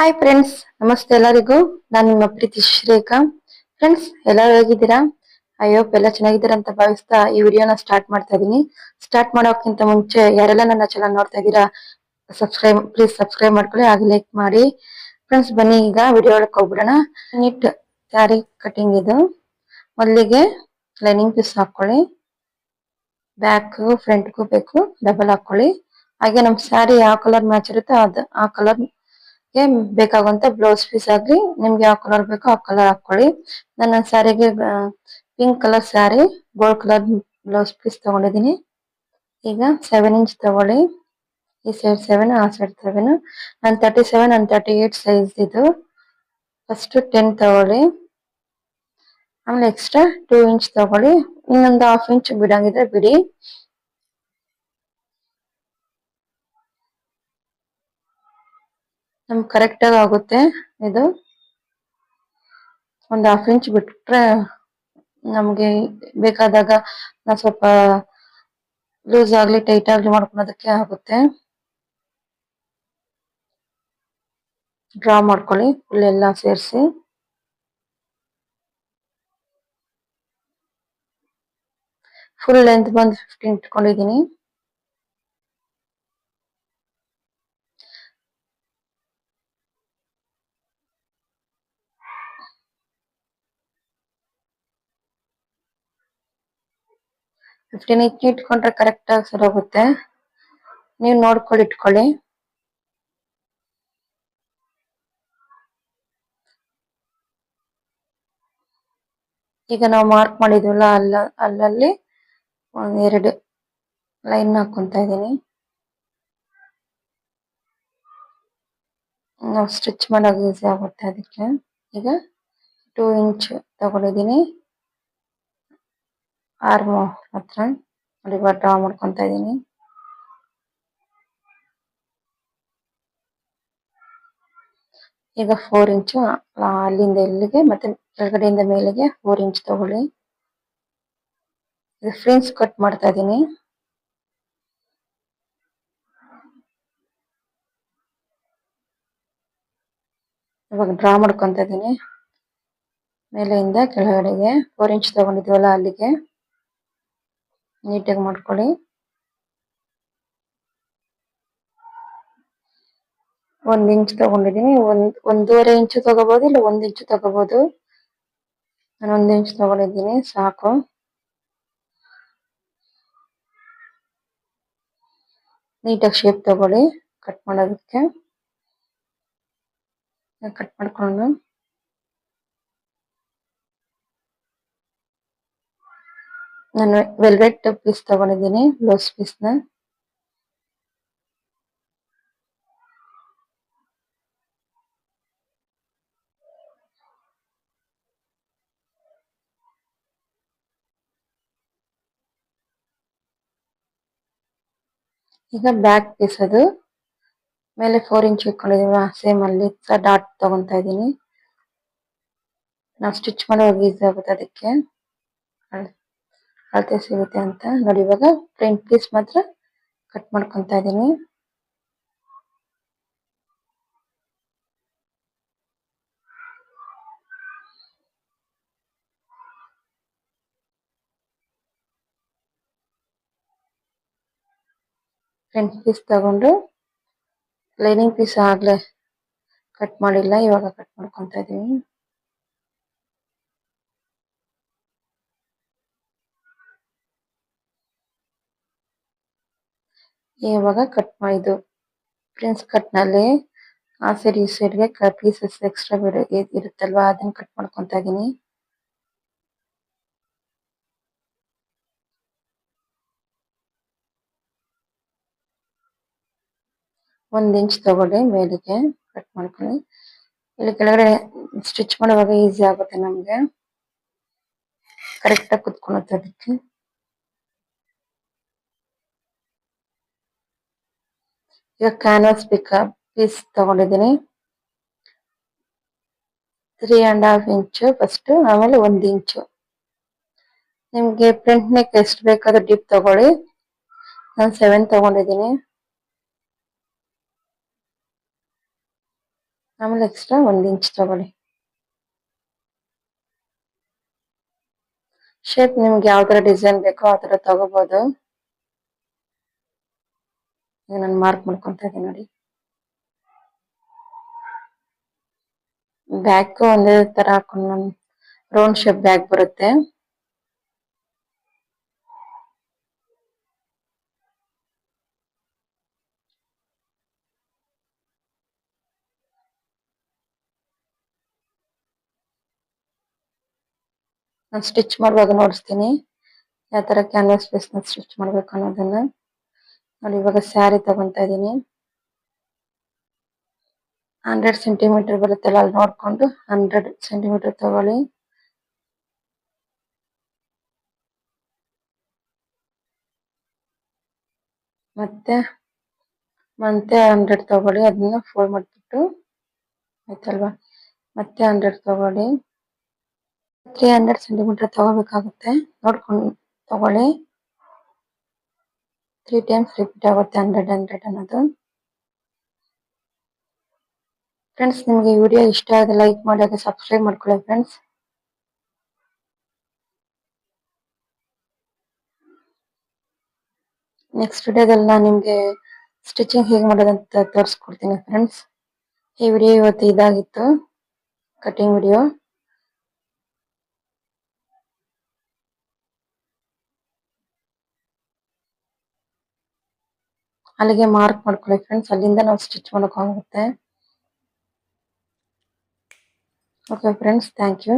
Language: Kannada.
ಹಾಯ್ ಫ್ರೆಂಡ್ಸ್, ನಮಸ್ತೆ ಎಲ್ಲರಿಗೂ. ನಾನು ನಿಮ್ಮ ಪ್ರೀತಿ ಶ್ರೇಖಾ. ಫ್ರೆಂಡ್ಸ್, ಎಲ್ಲ ಹೇಗಿದ್ದೀರಾ? ಐ ಹೋಪ್ ಎಲ್ಲ ಚೆನ್ನಾಗಿದ್ದೀರಾ ಅಂತ ಭಾವಿಸ್ತಾ ಈ ವಿಡಿಯೋನ ಸ್ಟಾರ್ಟ್ ಮಾಡ್ತಾ ಇದೀನಿ. ಸ್ಟಾರ್ಟ್ ಮಾಡೋಕ್ಕಿಂತ ಮುಂಚೆ ಯಾರೆಲ್ಲ ನನ್ನ ಚಾನಲ್ ನೋಡ್ತಾ ಇದ್ದೀರಾ, ಪ್ಲೀಸ್ ಸಬ್ಸ್ಕ್ರೈಬ್ ಮಾಡ್ಕೊಳ್ಳಿ, ಹಾಗೆ ಲೈಕ್ ಮಾಡಿ. ಫ್ರೆಂಡ್ಸ್, ಬನ್ನಿ ಈಗ ವಿಡಿಯೋ ಒಳಗೆ ಹೋಗ್ಬಿಡೋಣ. ನೀಟ್ ಸ್ಯಾರಿ ಕಟಿಂಗ್ ಇದು. ಮೊದಲಿಗೆ ಲೈನಿಂಗ್ ಪೀಸ್ ಹಾಕೊಳ್ಳಿ, ಬ್ಯಾಕ್ ಫ್ರಂಟ್ಗೂ ಬೇಕು ಡಬಲ್ ಹಾಕೊಳ್ಳಿ. ಹಾಗೆ ನಮ್ ಸ್ಯಾರಿ ಯಾವ ಕಲರ್ ಮ್ಯಾಚ್ ಇರುತ್ತೋ ಅದು ಆ ಕಲರ್ ಬೇಕಾಗುವಂತ ಬ್ಲೌಸ್ ಪೀಸ್ ಆಗ್ಲಿ, ನಿಮ್ಗೆ ಯಾವ ಕಲರ್ ಬೇಕೋ ಆ ಕಲರ್ ಹಾಕೊಳ್ಳಿ. ನನ್ನ ಸ್ಯಾರಿಗೆ pink colour sari, gold colour blouse piece ತಗೊಂಡಿದ್ದೀನಿ. ಈಗ 7 ಇಂಚ್ ತಗೊಳ್ಳಿ. ಈ ಸೈಡ್ 7, ಆ ಸೈಡ್ 7. ನಾನು 37 and 38 ಸೈಜ್ ಇದು. ಫಸ್ಟ್ 10 ತಗೊಳ್ಳಿ, ಆಮೇಲೆ ಎಕ್ಸ್ಟ್ರಾ 2 ಇಂಚ್ ತಗೊಳ್ಳಿ. ಇನ್ನೊಂದು ಹಾಫ್ ಇಂಚ್ ಬಿಡಂಗಿದ್ರೆ ಬಿಡಿ. ನಮ್ಗೆ ಕರೆಕ್ಟ್ ಆಗಿ ಆಗುತ್ತೆ ಇದು. ಒಂದು ಹಾಫ್ ಇಂಚ್ ಬಿಟ್ರೆ ನಮ್ಗೆ ಬೇಕಾದಾಗ ನಾವು ಸ್ವಲ್ಪ ಲೂಸ್ ಆಗ್ಲಿ ಟೈಟ್ ಆಗ್ಲಿ ಮಾಡ್ಕೊಳೋದಕ್ಕೆ ಆಗುತ್ತೆ. ಡ್ರಾ ಮಾಡ್ಕೊಳ್ಳಿ ಫುಲ್ ಎಲ್ಲ ಸೇರಿಸಿ. ಫುಲ್ ಲೆಂತ್ ಬಂದು 15 ಇಟ್ಕೊಂಡಿದ್ದೀನಿ. ಇಟ್ಕೊಂಡ್ರೆ ಕರೆಕ್ಟ್ ಆಗಿ ಸರಿ ಹೋಗುತ್ತೆ. ನೀವು ನೋಡ್ಕೊಳ್ಳಿ ಇಟ್ಕೊಳ್ಳಿ. ಈಗ ನಾವು ಮಾರ್ಕ್ ಮಾಡಿದ್ವಲ್ಲ ಅಲ್ಲಲ್ಲಿ ಒಂದೆರಡು ಲೈನ್ ಹಾಕೊಂತ ಇದೀನಿ. ನಾವು ಸ್ಟಿಚ್ ಮಾಡೋಕೆ ಈಸಿ ಆಗುತ್ತೆ ಅದಕ್ಕೆ. ಈಗ 2 ಇಂಚ್ ತಗೊಂಡಿದ್ದೀನಿ ಆರ್ಮ್ ಹತ್ರ. ನೋಡಿ, ಡ್ರಾ ಮಾಡ್ಕೊಂತ ಇದೀನಿ. ಈಗ 4 ಇಂಚು ಅಲ್ಲಿಂದ ಇಲ್ಲಿಗೆ ಮತ್ತೆ ಕೆಳಗಡೆಯಿಂದ ಮೇಲೆಗೆ 4 ಇಂಚ್ ತಗೊಳ್ಳಿ. ಈಗ ಫ್ರಿಂಜ್ ಕಟ್ ಮಾಡ್ತಾ ಇದೀನಿ. ಇವಾಗ ಡ್ರಾ ಮಾಡ್ಕೊಂತ ಇದೀನಿ. ಮೇಲೆಯಿಂದ ಕೆಳಗಡೆಗೆ 4 ಇಂಚ್ ತಗೊಂಡಿದ್ವಲ್ಲ ಅಲ್ಲಿಗೆ ನೀಟಾಗಿ ಮಾಡ್ಕೊಳ್ಳಿ. 1 ಇಂಚ್ ತಗೊಂಡಿದ್ದೀನಿ. 1.5 ಇಂಚು ತಗೋಬಹುದು, ಇಲ್ಲ 1 ಇಂಚು ತಗೋಬಹುದು. ನಾನು 1 ಇಂಚ್ ತಗೊಂಡಿದ್ದೀನಿ, ಸಾಕು. ನೀಟಾಗಿ ಶೇಪ್ ತಗೊಳ್ಳಿ ಕಟ್ ಮಾಡೋದಕ್ಕೆ. ಕಟ್ ಮಾಡ್ಕೊಂಡು ನಾನು ವೆಲ್ವೆಟ್ ಪೀಸ್ ತಗೊಂಡಿದ್ದೀನಿ, ಬ್ಲೌಸ್ ಪೀಸ್ನ. ಈಗ ಬ್ಯಾಕ್ ಪೀಸ್ ಅದು ಮೇಲೆ 4 ಇಂಚ್ ಇಟ್ಕೊಂಡಿದೀವಿ, ಸೇಮ್ ಅಲ್ಲಿ ಡಾಟ್ ತಗೊಂತ ಇದೀನಿ. ನಾವು ಸ್ಟಿಚ್ ಮಾಡುವಾಗ ಈಸಿ ಆಗುತ್ತೆ, ಅದಕ್ಕೆ ಅಳತೆ ಸಿಗುತ್ತೆ ಅಂತ. ನೋಡಿ, ಇವಾಗ ಫ್ರಂಟ್ ಪೀಸ್ ಮಾತ್ರ ಕಟ್ ಮಾಡ್ಕೊಂತ ಇದೀನಿ. ಫ್ರಂಟ್ ಪೀಸ್ ತಗೊಂಡು ಲೈನಿಂಗ್ ಪೀಸ್ ಆಗ್ಲೇ ಕಟ್ ಮಾಡಿಲ್ಲ, ಇವಾಗ ಕಟ್ ಮಾಡ್ಕೊಂತ ಇದೀನಿ. ಇವಾಗ ಕಟ್ ಮಾಡಿದ್ದು ಪ್ರಿನ್ಸ್ ಕಟ್ ನಲ್ಲಿ ಆ ಸೈಡ್ ಈ ಸೈಡ್ಗೆ ಪೀಸಸ್ ಎಕ್ಸ್ಟ್ರಾ ಇರುತ್ತಲ್ವಾ, ಅದನ್ನ ಕಟ್ ಮಾಡ್ಕೊಂತ ಇದೀನಿ. ಒಂದ್ ಇಂಚ್ ತಗೊಳ್ಳಿ, ಮೇಲಿಗೆ ಕಟ್ ಮಾಡ್ಕೊಳ್ಳಿ. ಇಲ್ಲಿ ಕೆಳಗಡೆ ಸ್ಟಿಚ್ ಮಾಡುವಾಗ ಈಸಿ ಆಗುತ್ತೆ ನಮ್ಗೆ, ಕರೆಕ್ಟ್ ಆಗಿ ಕುತ್ಕೊಳ್ಳುತ್ತೆ ಅದಕ್ಕೆ. ಈಗ ಕ್ಯಾನ್ವಾಸ್ ಪೀಸ್ ತಗೊಂಡಿದ್ದೀನಿ. 3.5 ಇಂಚು ಫಸ್ಟ್, ಆಮೇಲೆ 1 ಇಂಚು. ನಿಮ್ಗೆ ಫ್ರಂಟ್ ನೆಕ್ ಎಷ್ಟು ಬೇಕಾದ್ರೂ ಡೀಪ್ ತಗೊಳ್ಳಿ. ನಾನು 7 ತಗೊಂಡಿದ್ದೀನಿ. ಆಮೇಲೆ ಎಕ್ಸ್ಟ್ರಾ 1 ಇಂಚ್ ತಗೊಳ್ಳಿ. ಶೇಪ್ ನಿಮ್ಗೆ ಯಾವ ತರ ಡಿಸೈನ್ ಬೇಕೋ ಆ ತರ ತಗೋಬಹುದು. ಈಗ ನಾನು ಮಾರ್ಕ್ ಮಾಡ್ಕೊಂತ ಇದ್ದೀನಿ ನೋಡಿ. ಬ್ಯಾಕ್ ಒಂದೇ ತರ ಹಾಕೊಂಡು ರೌಂಡ್ ಶೇಪ್ ಬ್ಯಾಗ್ ಬರುತ್ತೆ. ನಾನು ಸ್ಟಿಚ್ ಮಾಡುವಾಗ ನೋಡಿಸ್ತೀನಿ ಯಾವ ತರ ಕ್ಯಾನ್ವಾಸ್ ಪೀಸ್ ನ ಸ್ಟಿಚ್ ಮಾಡ್ಬೇಕು ಅನ್ನೋದನ್ನ ನೋಡಿ. ಇವಾಗ ಸ್ಯಾರಿ ತಗೊಂತಾ ಇದೀನಿ. 100 ಸೆಂಟಿಮೀಟರ್ ಬರುತ್ತಲ್ಲ ಅಲ್ಲಿ ನೋಡ್ಕೊಂಡು 100 ಸೆಂಟಿಮೀಟರ್ ತಗೊಳ್ಳಿ. ಮತ್ತೆ 100 ತಗೊಳ್ಳಿ. ಅದನ್ನ ಫೋಲ್ಡ್ ಮಾಡ್ಬಿಟ್ಟು ಆಯ್ತಲ್ವಾ. ಮತ್ತೆ 100 ತಗೊಳ್ಳಿ. 300 ಸೆಂಟಿಮೀಟರ್ ತಗೋಬೇಕಾಗುತ್ತೆ. ನೋಡ್ಕೊಂಡು ತಗೊಳ್ಳಿ. 3 ಟೈಮ್ಸ್ ರಿಪೀಟ್ ಆಗುತ್ತೆ 100 ಅನ್ನೋದು. ಫ್ರೆಂಡ್ಸ್, ನಿಮಗೆ ಈ ವಿಡಿಯೋ ಇಷ್ಟ ಆದ್ರೆ ಲೈಕ್ ಮಾಡಿ ಹಾಗೆ ಸಬ್ಸ್ಕ್ರೈಬ್ ಮಾಡ್ಕೊಳ್ಳಿ ಫ್ರೆಂಡ್ಸ್. ನೆಕ್ಸ್ಟ್ ವಿಡಿಯೋದಲ್ಲಿ ನಾನು ನಿಮಗೆ ಸ್ಟಿಚಿಂಗ್ ಹೇಗೆ ಮಾಡೋದಂತ ತೋರಿಸ್ಕೊಡ್ತೀನಿ ಫ್ರೆಂಡ್ಸ್. ಈ ವಿಡಿಯೋ ಇವತ್ತು ಇದಾಗಿತ್ತು, ಕಟಿಂಗ್ ವಿಡಿಯೋ. ಅಲ್ಲಿಗೆ ಮಾರ್ಕ್ ಮಾಡ್ಕೊಳ್ಳಿ ಫ್ರೆಂಡ್ಸ್. ಅಲ್ಲಿಂದ ನಾವು ಸ್ಟಿಚ್ ಮಾಡೋಕ್ಕಾಗುತ್ತೆ. Okay friends, thank you.